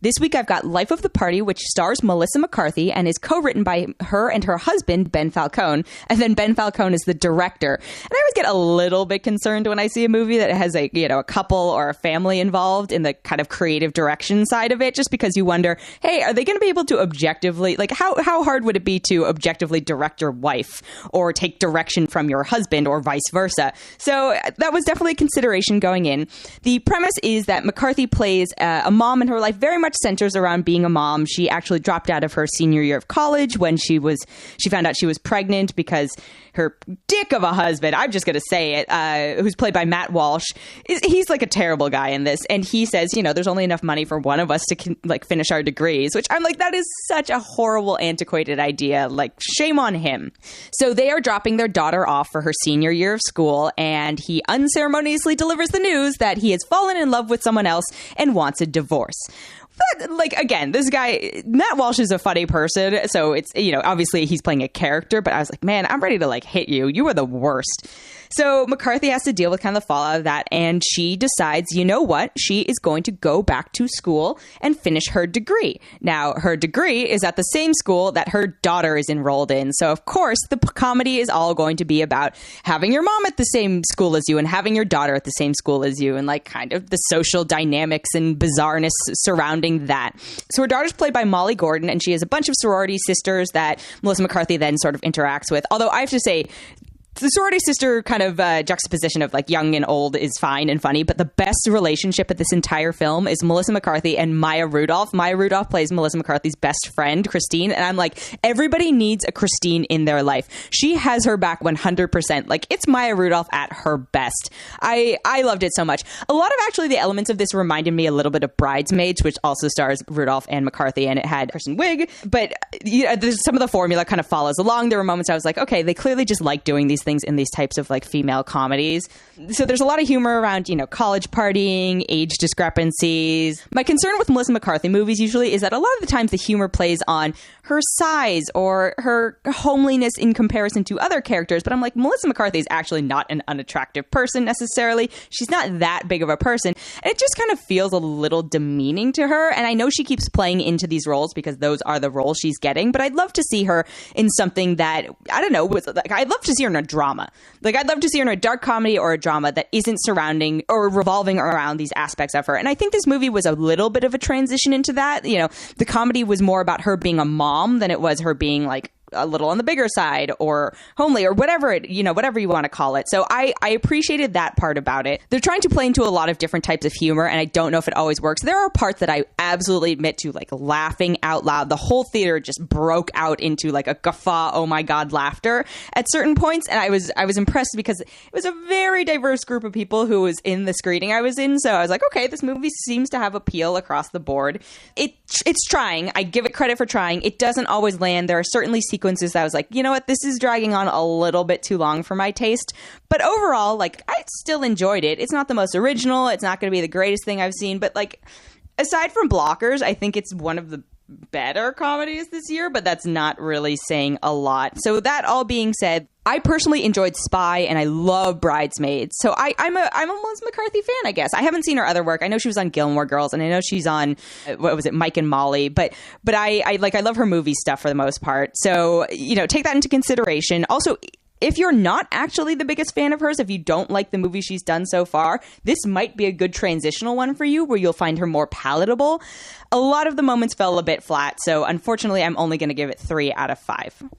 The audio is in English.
This week I've got Life of the Party, which stars Melissa McCarthy and is co-written by her and her husband, Ben Falcone. And then Ben Falcone is the director. And I always get a little bit concerned when I see a movie that has a couple or a family involved in the kind of creative direction side of it, just because you wonder, hey, are they going to be able to objectively, like how hard would it be to objectively direct your wife or take direction from your husband or vice versa? So that was definitely a consideration going in. The premise is that McCarthy plays a mom, and her life very much centers around being a mom. She actually dropped out of her senior year of college when she found out she was pregnant because her dick of a husband, I'm just going to say it, who's played by Matt Walsh, he's like a terrible guy in this. And he says, there's only enough money for one of us to finish our degrees, which I'm like, that is such a horrible, antiquated idea. Like, shame on him. So they are dropping their daughter off for her senior year of school, and he unceremoniously delivers the news that he has fallen in love with someone else and wants a divorce. But, again, this guy, Matt Walsh, is a funny person. So it's, obviously he's playing a character, but I was like, man, I'm ready to hit you. You are the worst. So McCarthy has to deal with kind of the fallout of that. And she decides, you know what? She is going to go back to school and finish her degree. Now, her degree is at the same school that her daughter is enrolled in. So, of course, the comedy is all going to be about having your mom at the same school as you and having your daughter at the same school as you and kind of the social dynamics and bizarreness surrounding that. So her daughter's played by Molly Gordon, and she has a bunch of sorority sisters that Melissa McCarthy then sort of interacts with. Although I have to say, the sorority sister kind of juxtaposition of young and old is fine and funny, but the best relationship of this entire film is Melissa McCarthy and Maya Rudolph. Maya Rudolph plays Melissa McCarthy's best friend, Christine, and I'm like, everybody needs a Christine in their life. She has her back 100%. It's Maya Rudolph at her best. I loved it so much. A lot of actually the elements of this reminded me a little bit of Bridesmaids, which also stars Rudolph and McCarthy, and it had Kristen Wiig, but some of the formula kind of follows along. There were moments I was like, okay, they clearly just like doing these things in these types of female comedies. So there's a lot of humor around, college partying, age discrepancies. My concern with Melissa McCarthy movies usually is that a lot of the times the humor plays on her size or her homeliness in comparison to other characters. But I'm like, Melissa McCarthy is actually not an unattractive person necessarily. She's not that big of a person. And it just kind of feels a little demeaning to her. And I know she keeps playing into these roles because those are the roles she's getting. But I'd love to see her in something that, I don't know, I'd love to see her in a drama. I'd love to see her in a dark comedy or a drama that isn't surrounding or revolving around these aspects of her. And I think this movie was a little bit of a transition into that. The comedy was more about her being a mom than it was her being a little on the bigger side or homely or whatever whatever you want to call it. So I appreciated that part about it. They're trying to play into a lot of different types of humor, and I don't know if it always works. There are parts that I absolutely admit to laughing out loud. The whole theater just broke out into a guffaw, oh my God, laughter at certain points. And I was impressed because it was a very diverse group of people who was in the screening I was in. So I was like, okay, this movie seems to have appeal across the board. It's trying. I give it credit for trying. It doesn't always land. There are certainly sequences that I was like, you know what, this is dragging on a little bit too long for my taste. But overall, I still enjoyed it. It's not the most original. It's not going to be the greatest thing I've seen. But aside from Blockers, I think it's one of the better comedies this year, but that's not really saying a lot. So that all being said, I personally enjoyed Spy and I love Bridesmaids. So I'm a Melissa McCarthy fan, I guess. I haven't seen her other work. I know she was on Gilmore Girls, and I know she's on, what was it, Mike and Molly. But I love her movie stuff for the most part. So, take that into consideration. Also, if you're not actually the biggest fan of hers, if you don't like the movie she's done so far, this might be a good transitional one for you where you'll find her more palatable. A lot of the moments fell a bit flat, so unfortunately, I'm only going to give it 3 out of 5.